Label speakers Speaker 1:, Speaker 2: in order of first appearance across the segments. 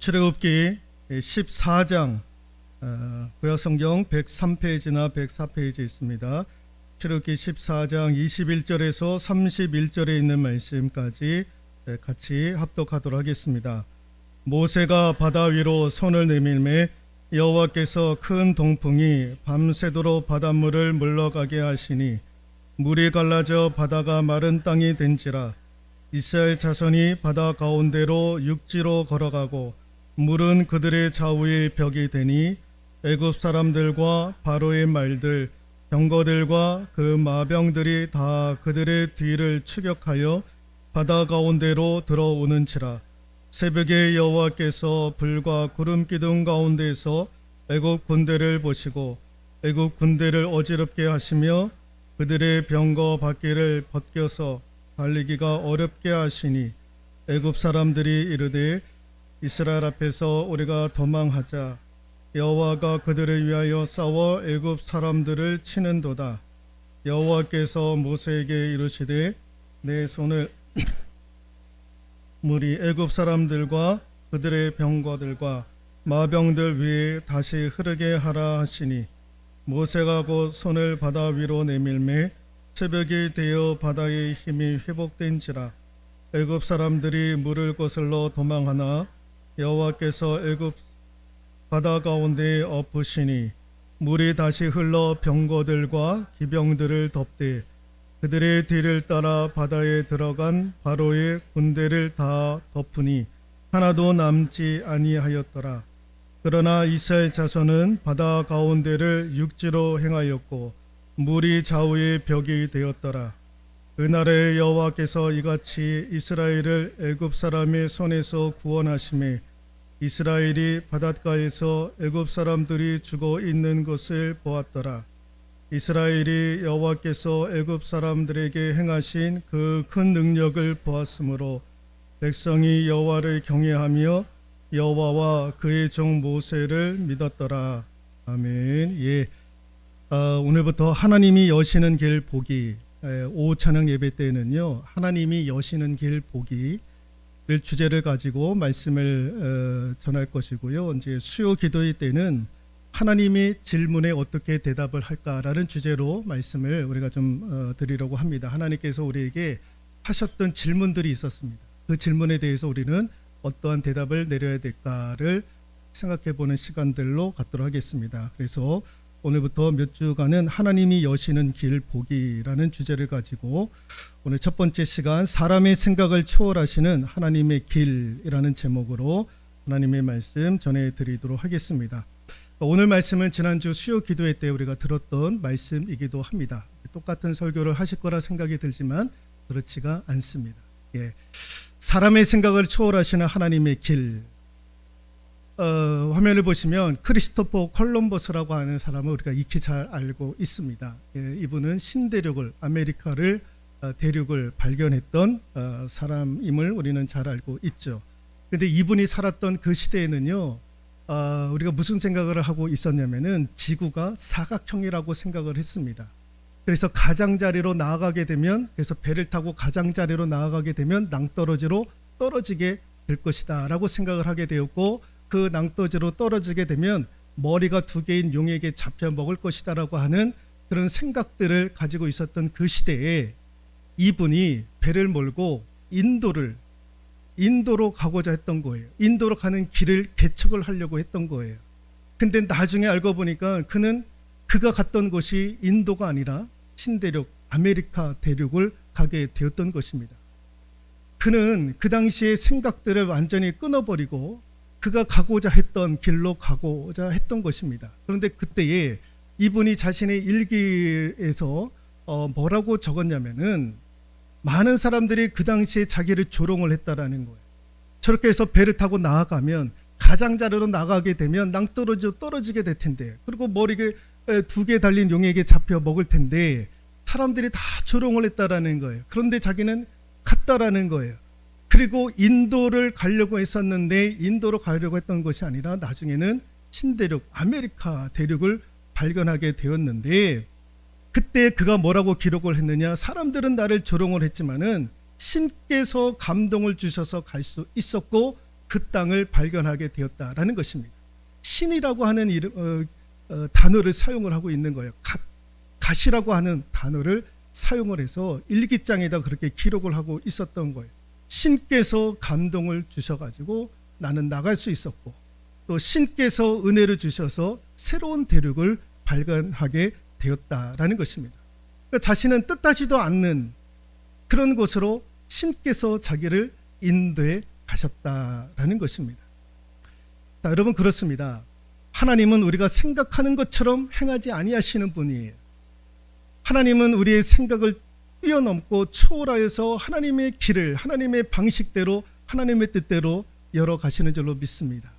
Speaker 1: 출애굽기 14장 구약성경 103페이지나 104페이지에 있습니다. 출애굽기 14장 21절에서 31절에 있는 말씀까지 같이 합독하도록 하겠습니다. 모세가 바다 위로 손을 내밀매 여호와께서 큰 동풍이 밤새도록 바닷물을 물러가게 하시니 물이 갈라져 바다가 마른 땅이 된지라. 이스라엘 자손이 바다 가운데로 육지로 걸어가고 물은 그들의 좌우의 벽이 되니 애굽 사람들과 바로의 말들 병거들과 그 마병들이 다 그들의 뒤를 추격하여 바다 가운데로 들어오는지라. 새벽에 여호와께서 불과 구름 기둥 가운데에서 애굽 군대를 보시고 애굽 군대를 어지럽게 하시며 그들의 병거 바퀴를 벗겨서 달리기가 어렵게 하시니 애굽 사람들이 이르되 이스라엘 앞에서 우리가 도망하자. 여호와가 그들을 위하여 싸워 애굽 사람들을 치는도다. 여호와께서 모세에게 이르시되 내 손을 물이 애굽 사람들과 그들의 병거들과 마병들 위에 다시 흐르게 하라 하시니 모세가 곧 손을 바다 위로 내밀매 새벽이 되어 바다의 힘이 회복된지라. 애굽 사람들이 물을 거슬러 도망하나 여호와께서 애굽 바다 가운데에 엎으시니 물이 다시 흘러 병거들과 기병들을 덮되 그들의 뒤를 따라 바다에 들어간 바로의 군대를 다 덮으니 하나도 남지 아니하였더라. 그러나 이스라엘 자손은 바다 가운데를 육지로 행하였고 물이 좌우의 벽이 되었더라. 그날에 여호와께서 이같이 이스라엘을 애굽 사람의 손에서 구원하시매 이스라엘이 바닷가에서 애굽 사람들이 죽어 있는 것을 보았더라. 이스라엘이 여호와께서 애굽 사람들에게 행하신 그 큰 능력을 보았으므로 백성이 여호와를 경외하며 여호와와 그의 종 모세를 믿었더라. 아멘. 예. 오늘부터 하나님이 여시는 길 보기 오후 찬양 예배 때는요, 하나님이 여시는 길 보기를 주제를 가지고 말씀을 전할 것이고요. 이제 수요 기도회 때는 하나님의 질문에 어떻게 대답을 할까라는 주제로 말씀을 우리가 좀 드리려고 합니다. 하나님께서 우리에게 하셨던 질문들이 있었습니다. 그 질문에 대해서 우리는 어떠한 대답을 내려야 될까를 생각해 보는 시간들로 갖도록 하겠습니다. 그래서 오늘부터 몇 주간은 하나님이 여시는 길 보기라는 주제를 가지고 오늘 첫 번째 시간 사람의 생각을 초월하시는 하나님의 길이라는 제목으로 하나님의 말씀 전해드리도록 하겠습니다. 오늘 말씀은 지난주 수요 기도회 때 우리가 들었던 말씀이기도 합니다. 똑같은 설교를 하실 거라 생각이 들지만 그렇지가 않습니다. 예. 사람의 생각을 초월하시는 하나님의 길. 화면을 보시면 크리스토퍼 콜럼버스라고 하는 사람을 우리가 익히 잘 알고 있습니다. 예, 이분은 신대륙을 아메리카를 대륙을 발견했던 사람임을 우리는 잘 알고 있죠. 그런데 이분이 살았던 그 시대에는요, 우리가 무슨 생각을 하고 있었냐면은 지구가 사각형이라고 생각을 했습니다. 그래서 가장자리로 나아가게 되면, 그래서 배를 타고 가장자리로 나아가게 되면 낭떠러지로 떨어지게 될 것이다 라고 생각을 하게 되었고, 그 낭떠러지로 떨어지게 되면 머리가 두 개인 용에게 잡혀 먹을 것이다 라고 하는 그런 생각들을 가지고 있었던 그 시대에 이분이 배를 몰고 인도로 가고자 했던 거예요. 인도로 가는 길을 개척을 하려고 했던 거예요. 근데 나중에 알고 보니까 그가 갔던 곳이 인도가 아니라 신대륙 아메리카 대륙을 가게 되었던 것입니다. 그는 그 당시의 생각들을 완전히 끊어버리고 그가 가고자 했던 길로 가고자 했던 것입니다. 그런데 그때에 이분이 자신의 일기에서 뭐라고 적었냐면은 많은 사람들이 그 당시에 자기를 조롱을 했다라는 거예요. 저렇게 해서 배를 타고 나아가면 가장자리로 나가게 되면 낭떠러지로 떨어지게 될 텐데, 그리고 머리에 두 개 달린 용에게 잡혀 먹을 텐데 사람들이 다 조롱을 했다라는 거예요. 그런데 자기는 갔다라는 거예요. 그리고 인도를 가려고 했었는데 인도로 가려고 했던 것이 아니라 나중에는 신대륙 아메리카 대륙을 발견하게 되었는데, 그때 그가 뭐라고 기록을 했느냐, 사람들은 나를 조롱을 했지만은 신께서 감동을 주셔서 갈 수 있었고 그 땅을 발견하게 되었다라는 것입니다. 신이라고 하는 단어를 사용을 하고 있는 거예요. 갓이라고 하는 단어를 사용을 해서 일기장에다 그렇게 기록을 하고 있었던 거예요. 신께서 감동을 주셔가지고 나는 나갈 수 있었고, 또 신께서 은혜를 주셔서 새로운 대륙을 발견하게 되었다라는 것입니다. 그러니까 자신은 뜻하지도 않는 그런 곳으로 신께서 자기를 인도해 가셨다라는 것입니다. 자, 여러분, 그렇습니다. 하나님은 우리가 생각하는 것처럼 행하지 아니하시는 분이에요. 하나님은 우리의 생각을 뛰어넘고 초월하여서 하나님의 길을 하나님의 방식대로 하나님의 뜻대로 열어가시는 줄로 믿습니다.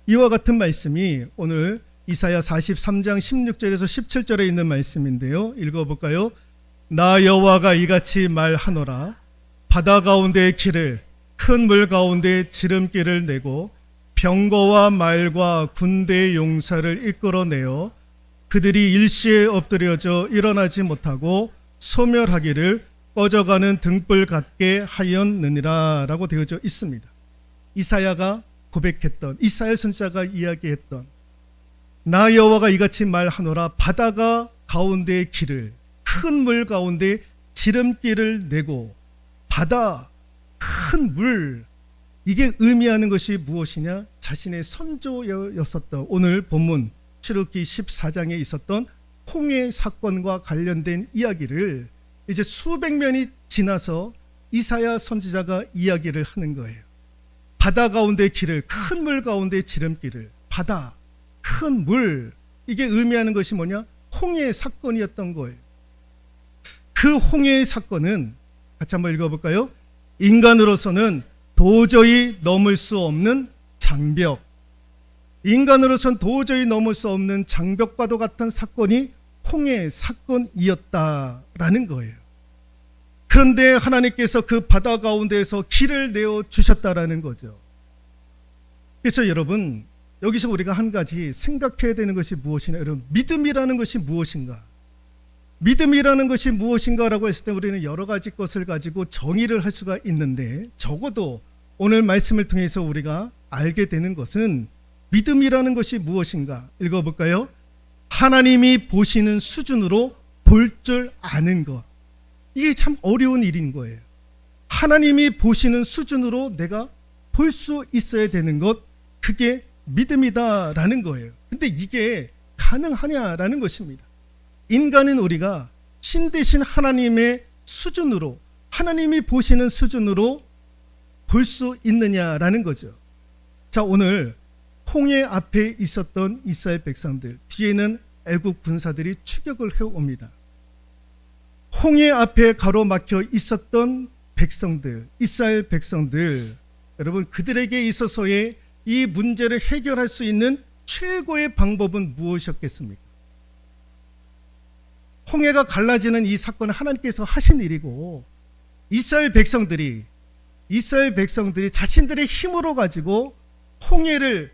Speaker 1: 이와 같은 말씀이 오늘 이사야 43장 16절에서 17절에 있는 말씀인데요. 읽어볼까요? 나 여호와가 이같이 말하노라. 바다 가운데의 길을 큰 물 가운데 지름길을 내고 병거와 말과 군대의 용사를 이끌어내어 그들이 일시에 엎드려져 일어나지 못하고 소멸하기를 꺼져가는 등불 같게 하였느니라 라고 되어져 있습니다. 이사야가 고백했던, 이사야 선지자가 이야기했던, 나 여호와가 이같이 말하노라. 바다가 가운데의 길을 큰 물 가운데 지름길을 내고, 바다, 큰 물, 이게 의미하는 것이 무엇이냐? 자신의 선조였었던 오늘 본문 출애굽기 14장에 있었던 홍해 사건과 관련된 이야기를 이제 수백 년이 지나서 이사야 선지자가 이야기를 하는 거예요. 바다 가운데 길을, 큰 물 가운데 지름길을, 바다, 큰 물, 이게 의미하는 것이 뭐냐? 홍해 사건이었던 거예요. 그 홍해의 사건은 같이 한번 읽어볼까요? 인간으로서는 도저히 넘을 수 없는 장벽, 인간으로서는 도저히 넘을 수 없는 장벽과도 같은 사건이 홍해 사건이었다라는 거예요. 그런데 하나님께서 그 바다 가운데에서 길을 내어 주셨다라는 거죠. 그래서 여러분, 여기서 우리가 한 가지 생각해야 되는 것이 무엇이냐? 여러분, 믿음이라는 것이 무엇인가? 믿음이라는 것이 무엇인가라고 했을 때 우리는 여러 가지 것을 가지고 정의를 할 수가 있는데, 적어도 오늘 말씀을 통해서 우리가 알게 되는 것은 믿음이라는 것이 무엇인가? 읽어볼까요? 하나님이 보시는 수준으로 볼 줄 아는 것. 이게 참 어려운 일인 거예요. 하나님이 보시는 수준으로 내가 볼 수 있어야 되는 것, 그게 믿음이다라는 거예요. 근데 이게 가능하냐라는 것입니다. 인간은 우리가 신 대신 하나님의 수준으로, 하나님이 보시는 수준으로 볼 수 있느냐라는 거죠. 자, 오늘 홍해 앞에 있었던 이스라엘 백성들, 뒤에는 애국 군사들이 추격을 해옵니다. 홍해 앞에 가로막혀 있었던 백성들, 이스라엘 백성들, 여러분, 그들에게 있어서의 이 문제를 해결할 수 있는 최고의 방법은 무엇이었겠습니까? 홍해가 갈라지는 이 사건은 하나님께서 하신 일이고, 이스라엘 백성들이 자신들의 힘으로 가지고 홍해를,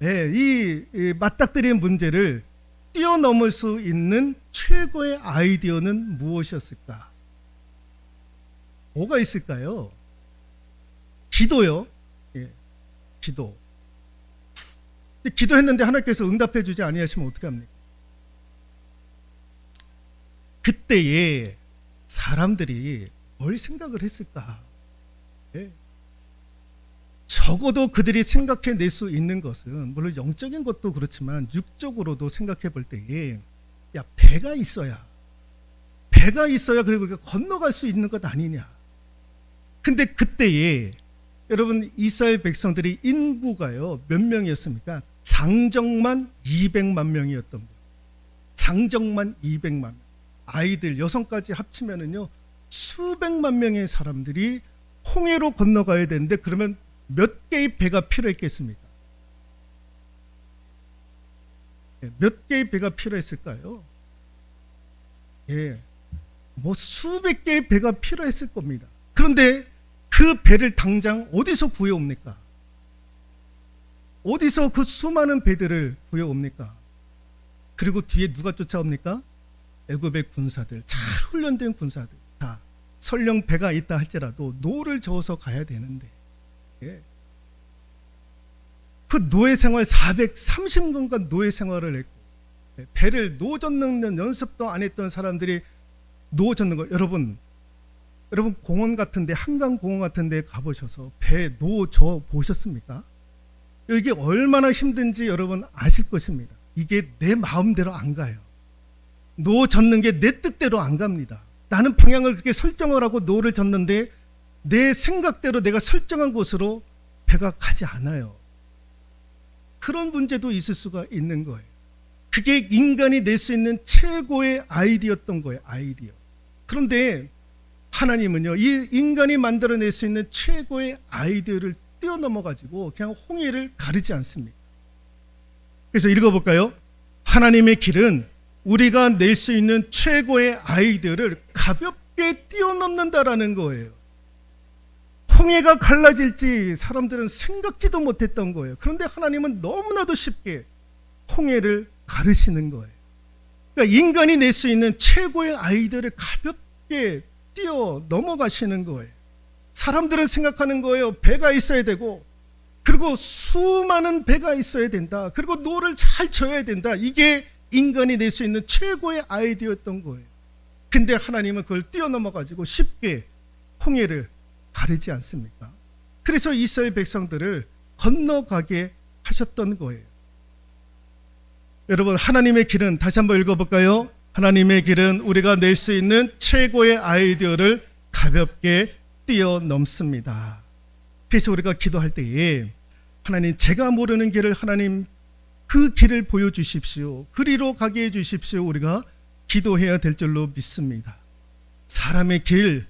Speaker 1: 이 맞닥뜨린 문제를 뛰어넘을 수 있는 최고의 아이디어는 무엇이었을까? 뭐가 있을까요? 기도요. 기도. 기도했는데 하나님께서 응답해 주지 아니하시면 어떻게 합니까? 그때에 사람들이 뭘 생각을 했을까? 적어도 그들이 생각해낼 수 있는 것은, 물론 영적인 것도 그렇지만 육적으로도 생각해 볼 때에, 야, 배가 있어야 그리고 우리가 건너갈 수 있는 것 아니냐. 근데 그때에 여러분, 이스라엘 백성들이 인구가요 몇 명이었습니까? 장정만 200만 명이었던 거예요. 장정만 200만 명. 아이들, 여성까지 합치면은요 수백만 명의 사람들이 홍해로 건너가야 되는데, 그러면 몇 개의 배가 필요했겠습니까? 몇 개의 배가 필요했을까요? 뭐 수백 개의 배가 필요했을 겁니다. 그런데 그 배를 당장 어디서 구해옵니까? 어디서 그 수많은 배들을 구해옵니까? 그리고 뒤에 누가 쫓아옵니까? 애굽의 군사들, 잘 훈련된 군사들. 다 설령 배가 있다 할지라도 노를 저어서 가야 되는데, 그 노예 생활 430년간 노예 생활을 했고 배를 노 젓는 연습도 안 했던 사람들이 노 젓는 거. 여러분 공원 같은데, 한강 공원 같은데 가보셔서 배 노 저 보셨습니까? 이게 얼마나 힘든지 여러분 아실 것입니다. 이게 내 마음대로 안 가요. 노 젓는 게 내 뜻대로 안 갑니다. 나는 방향을 그렇게 설정을 하고 노를 젓는데 내 생각대로 내가 설정한 곳으로 배가 가지 않아요. 그런 문제도 있을 수가 있는 거예요. 그게 인간이 낼 수 있는 최고의 아이디어였던 거예요. 아이디어. 그런데 하나님은요, 이 인간이 만들어낼 수 있는 최고의 아이디어를 뛰어넘어 가지고 그냥 홍해를 가르지 않습니다. 그래서 읽어볼까요? 하나님의 길은 우리가 낼 수 있는 최고의 아이디어를 가볍게 뛰어넘는다라는 거예요. 홍해가 갈라질지 사람들은 생각지도 못했던 거예요. 그런데 하나님은 너무나도 쉽게 홍해를 가르시는 거예요. 그러니까 인간이 낼 수 있는 최고의 아이디어를 가볍게 뛰어 넘어가시는 거예요. 사람들은 생각하는 거예요. 배가 있어야 되고, 그리고 수많은 배가 있어야 된다. 그리고 노를 잘 져야 된다. 이게 인간이 낼 수 있는 최고의 아이디어였던 거예요. 근데 하나님은 그걸 뛰어넘어가지고 쉽게 홍해를 가르지 않습니까? 그래서 이스라엘 백성들을 건너가게 하셨던 거예요. 여러분, 하나님의 길은, 다시 한번 읽어볼까요? 하나님의 길은 우리가 낼 수 있는 최고의 아이디어를 가볍게 뛰어넘습니다. 그래서 우리가 기도할 때에 하나님, 제가 모르는 길을 하나님 그 길을 보여주십시오. 그리로 가게 해주십시오. 우리가 기도해야 될 줄로 믿습니다. 사람의 길,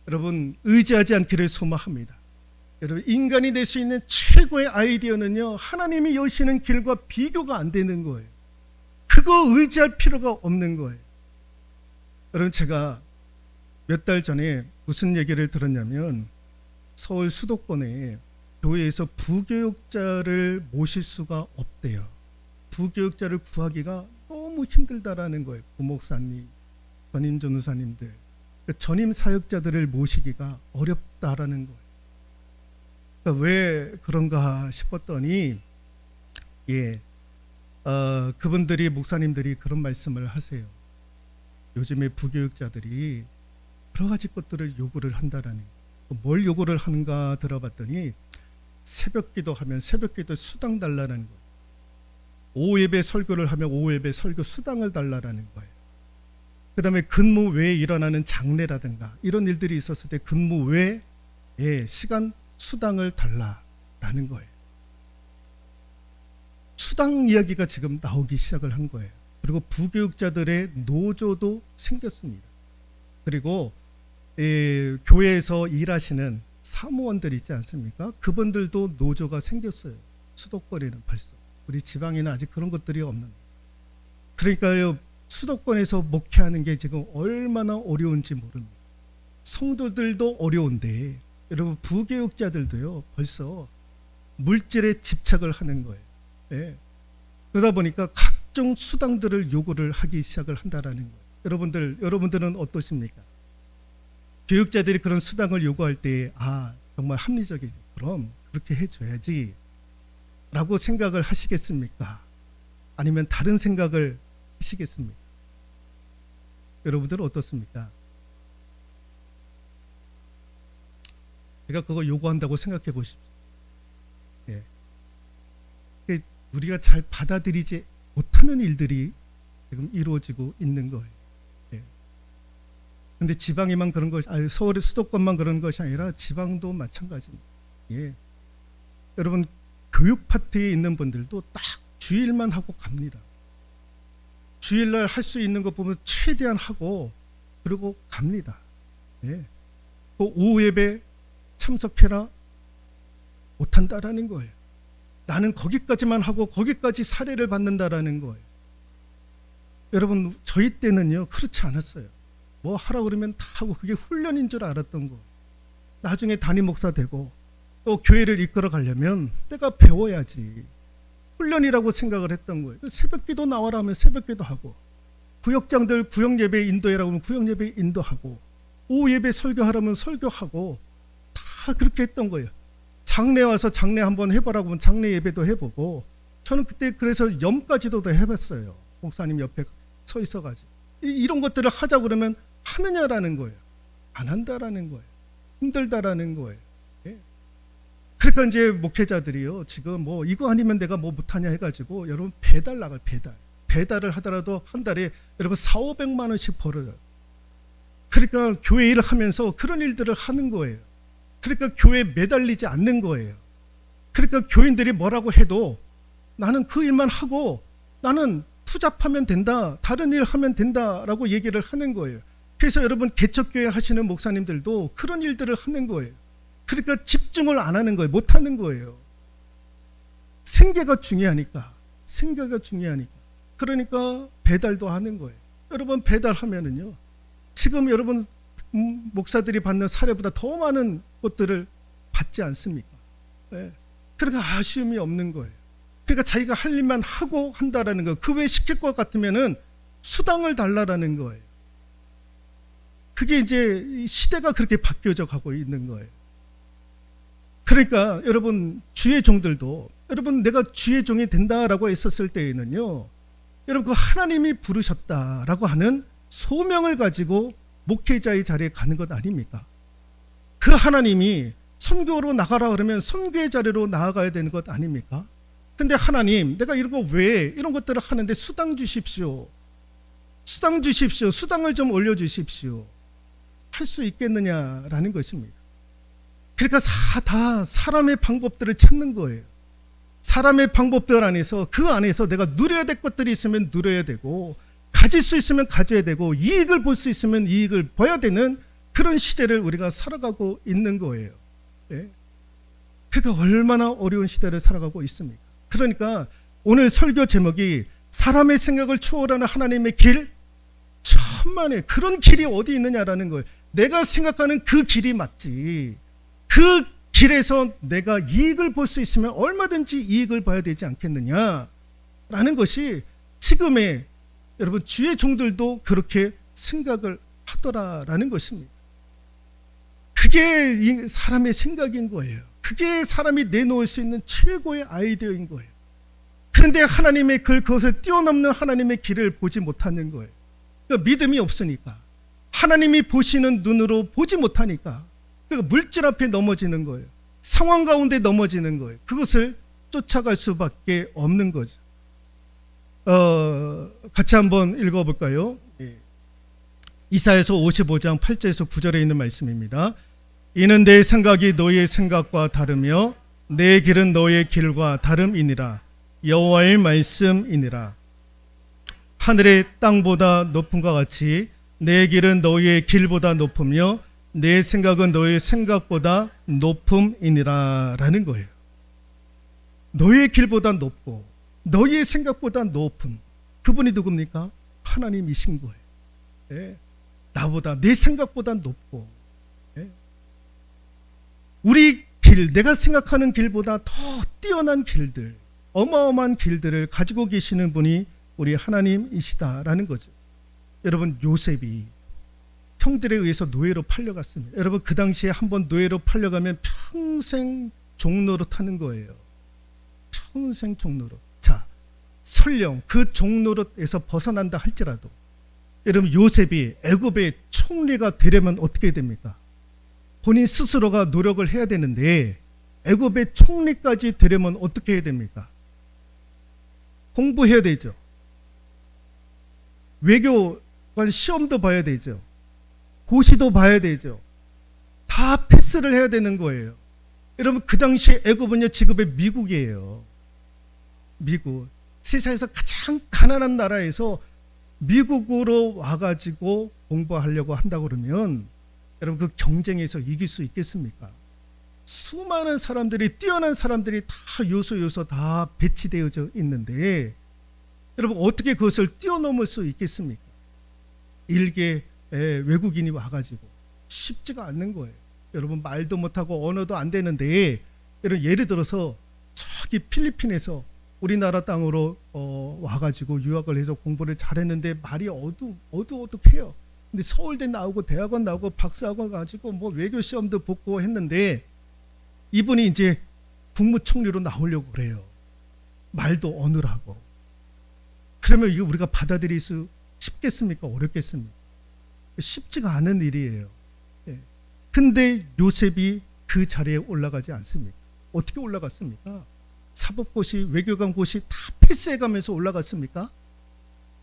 Speaker 1: 여러분 의지하지 않기를 소망합니다. 여러분, 인간이 낼 수 있는 최고의 아이디어는요, 하나님이 여시는 길과 비교가 안 되는 거예요. 그거 의지할 필요가 없는 거예요. 여러분, 제가 몇 달 전에 무슨 얘기를 들었냐면, 서울 수도권에 교회에서 부교육자를 모실 수가 없대요. 부교육자를 구하기가 너무 힘들다라는 거예요. 부목사님, 전임 전우사님들, 전임 사역자들을 모시기가 어렵다라는 거예요. 그러니까 왜 그런가 싶었더니, 그분들이, 목사님들이 그런 말씀을 하세요. 요즘에 부교육자들이 여러 가지 것들을 요구를 한다라는 거예요. 뭘 요구를 하는가 들어봤더니, 새벽기도 하면 새벽기도 수당 달라는 거예요. 오후 예배 설교를 하면 오후 예배 설교 수당을 달라는 거예요. 그 다음에 근무 외에 일어나는 장례라든가 이런 일들이 있었을 때 근무 외에 시간 수당을 달라는 거예요. 수당 이야기가 지금 나오기 시작을 한 거예요. 그리고 부교육자들의 노조도 생겼습니다. 그리고 교회에서 일하시는 사무원들 있지 않습니까? 그분들도 노조가 생겼어요. 수도권에는 벌써. 우리 지방에는 아직 그런 것들이 없는. 그러니까요, 수도권에서 목회하는 게 지금 얼마나 어려운지 모릅니다. 성도들도 어려운데, 여러분 부교육자들도요 벌써 물질에 집착을 하는 거예요. 네. 그러다 보니까 각종 수당들을 요구를 하기 시작을 한다라는 거예요. 여러분들은 어떠십니까? 교육자들이 그런 수당을 요구할 때, 정말 합리적이지, 그럼 그렇게 해줘야지 라고 생각을 하시겠습니까? 아니면 다른 생각을 하시겠습니까? 여러분들은 어떻습니까? 제가 그거 요구한다고 생각해 보십시오. 우리가 잘 받아들이지 못하는 일들이 지금 이루어지고 있는 거예요. 그런데 지방에만 그런 것이, 서울의 수도권만 그런 것이 아니라 지방도 마찬가지입니다. 여러분, 교육 파트에 있는 분들도 딱 주일만 하고 갑니다. 주일날 할 수 있는 것 보면 최대한 하고 그리고 갑니다. 그 오후 예배 참석해라 못한다라는 거예요. 나는 거기까지만 하고 거기까지 사례를 받는다라는 거예요. 여러분, 저희 때는요 그렇지 않았어요. 뭐 하라 그러면 다 하고, 그게 훈련인 줄 알았던 거. 나중에 담임 목사 되고 또 교회를 이끌어 가려면 내가 배워야지, 훈련이라고 생각을 했던 거예요. 새벽기도 나와라 하면 새벽기도 하고, 구역장들 구역예배 인도해라고 하면 구역예배 인도하고, 오후 예배 설교하라면 설교하고, 다 그렇게 했던 거예요. 장례 와서 장례 한번 해보라고 하면 장례 예배도 해보고, 저는 그때 그래서 염까지도 더 해봤어요. 목사님 옆에 서 있어가지고 이런 것들을 하자 그러면 하느냐라는 거예요. 안 한다라는 거예요. 힘들다라는 거예요. 예. 그러니까 이제 목회자들이요, 지금 뭐 이거 아니면 내가 뭐 못하냐 해가지고 여러분 배달 나가요. 배달을 하더라도 한 달에 여러분 400~500만 원씩 벌어요. 그러니까 교회 일을 하면서 그런 일들을 하는 거예요. 그러니까 교회에 매달리지 않는 거예요. 그러니까 교인들이 뭐라고 해도 나는 그 일만 하고 나는 투잡하면 된다, 다른 일 하면 된다라고 얘기를 하는 거예요. 그래서 여러분 개척교회 하시는 목사님들도 그런 일들을 하는 거예요. 그러니까 집중을 안 하는 거예요. 못 하는 거예요. 생계가 중요하니까. 그러니까 배달도 하는 거예요. 여러분 배달하면은요, 지금 여러분 목사들이 받는 사례보다 더 많은 것들을 받지 않습니까? 네. 그러니까 아쉬움이 없는 거예요. 그러니까 자기가 할 일만 하고 한다라는 거. 그 외에 시킬 것 같으면은 수당을 달라라는 거예요. 그게 이제 시대가 그렇게 바뀌어져 가고 있는 거예요. 그러니까 여러분 주의 종들도, 여러분 내가 주의 종이 된다라고 했었을 때에는요, 여러분 그 하나님이 부르셨다라고 하는 소명을 가지고 목회자의 자리에 가는 것 아닙니까? 그 하나님이 선교로 나가라 그러면 선교의 자리로 나아가야 되는 것 아닙니까? 근데 하나님, 내가 이런 거 왜 이런 것들을 하는데 수당 주십시오. 수당을 좀 올려주십시오. 할 수 있겠느냐라는 것입니다. 그러니까 다 사람의 방법들을 찾는 거예요. 사람의 방법들 안에서, 그 안에서 내가 누려야 될 것들이 있으면 누려야 되고, 가질 수 있으면 가져야 되고, 이익을 볼 수 있으면 이익을 봐야 되는 그런 시대를 우리가 살아가고 있는 거예요. 네? 그러니까 얼마나 어려운 시대를 살아가고 있습니까? 그러니까 오늘 설교 제목이 사람의 생각을 초월하는 하나님의 길, 천만에 그런 길이 어디 있느냐라는 거예요. 내가 생각하는 그 길이 맞지. 그 길에서 내가 이익을 볼 수 있으면 얼마든지 이익을 봐야 되지 않겠느냐라는 것이 지금의 여러분 주의 종들도 그렇게 생각을 하더라라는 것입니다. 그게 사람의 생각인 거예요. 그게 사람이 내놓을 수 있는 최고의 아이디어인 거예요. 그런데 하나님의 그것을 뛰어넘는 하나님의 길을 보지 못하는 거예요. 그러니까 믿음이 없으니까, 하나님이 보시는 눈으로 보지 못하니까, 그러니까 물질 앞에 넘어지는 거예요. 상황 가운데 넘어지는 거예요. 그것을 쫓아갈 수밖에 없는 거죠. 같이 한번 읽어볼까요? 이사야서 55장 8절에서 9절에 있는 말씀입니다. 이는 내 생각이 너희의 생각과 다르며 내 길은 너희의 길과 다름이니라. 여호와의 말씀이니라. 하늘의 땅보다 높음과 같이 내 길은 너희의 길보다 높으며 내 생각은 너희의 생각보다 높음이니라 라는 거예요. 너희의 길보다 높고 너희의 생각보다 높은 그분이 누굽니까? 하나님이신 거예요. 네. 나보다, 내 생각보다 높고, 네. 우리 길, 내가 생각하는 길보다 더 뛰어난 길들, 어마어마한 길들을 가지고 계시는 분이 우리 하나님이시다라는 거죠. 여러분 요셉이 형들에 의해서 노예로 팔려갔습니다. 여러분 그 당시에 한번 노예로 팔려가면 평생 종노릇 하는 거예요. 평생 종노릇. 자, 설령 그 종노릇에서 벗어난다 할지라도 여러분 요셉이 애굽의 총리가 되려면 어떻게 됩니까? 본인 스스로가 노력을 해야 되는데 애굽의 총리까지 되려면 어떻게 해야 됩니까? 공부해야 되죠. 외교관 시험도 봐야 되죠. 고시도 봐야 되죠. 다 패스를 해야 되는 거예요. 여러분 그 당시 애굽은요 지금의 미국이에요. 미국. 세상에서 가장 가난한 나라에서 미국으로 와가지고 공부하려고 한다고 그러면 여러분 그 경쟁에서 이길 수 있겠습니까? 수많은 사람들이, 뛰어난 사람들이 다 요소 다 배치되어져 있는데 여러분 어떻게 그것을 뛰어넘을 수 있겠습니까? 일개 외국인이 와가지고 쉽지가 않는 거예요. 여러분 말도 못하고 언어도 안 되는데 여러분 예를 들어서 저기 필리핀에서 우리나라 땅으로 와가지고 유학을 해서 공부를 잘했는데 말이 어둑어둑해요. 근데 서울대 나오고 대학원 나오고 박사학원 가지고 뭐 외교 시험도 붙고 했는데 이분이 이제 국무총리로 나오려고 그래요. 말도 어눌하고. 그러면 이거 우리가 받아들일 수 쉽겠습니까? 어렵겠습니까? 쉽지가 않은 일이에요. 예. 근데 요셉이 그 자리에 올라가지 않습니까? 어떻게 올라갔습니까? 사법고시, 외교관고시 다 패스해가면서 올라갔습니까?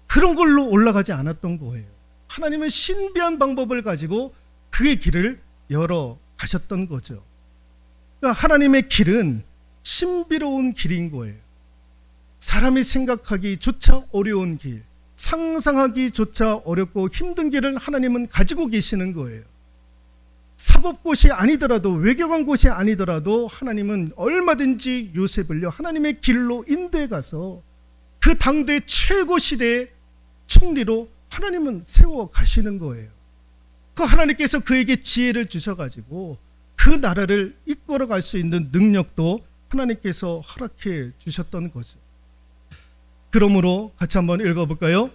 Speaker 1: 그런 걸로 올라가지 않았던 거예요. 하나님은 신비한 방법을 가지고 그의 길을 열어 가셨던 거죠. 그러니까 하나님의 길은 신비로운 길인 거예요. 사람이 생각하기조차 어려운 길, 상상하기조차 어렵고 힘든 길을 하나님은 가지고 계시는 거예요. 사법고시 아니더라도, 외교관고시 아니더라도 하나님은 얼마든지 요셉을요 하나님의 길로 인도해 가서 그 당대 최고 시대의 총리로 하나님은 세워 가시는 거예요. 그 하나님께서 그에게 지혜를 주셔가지고 그 나라를 이끌어 갈 수 있는 능력도 하나님께서 허락해 주셨던 거죠. 그러므로 같이 한번 읽어볼까요?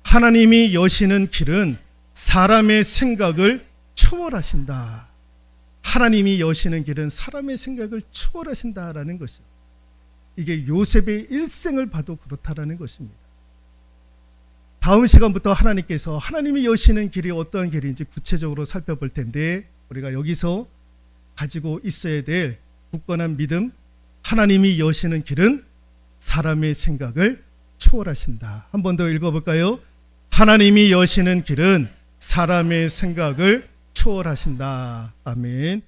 Speaker 1: 하나님이 여시는 길은 사람의 생각을 초월하신다. 하나님이 여시는 길은 사람의 생각을 초월하신다라는 것이죠. 이게 요셉의 일생을 봐도 그렇다라는 것입니다. 다음 시간부터 하나님께서 하나님이 여시는 길이 어떠한 길인지 구체적으로 살펴볼 텐데, 우리가 여기서 가지고 있어야 될 굳건한 믿음, 하나님이 여시는 길은 사람의 생각을 초월하신다. 한 번 더 읽어볼까요? 하나님이 여시는 길은 사람의 생각을 초월하신다. 아멘.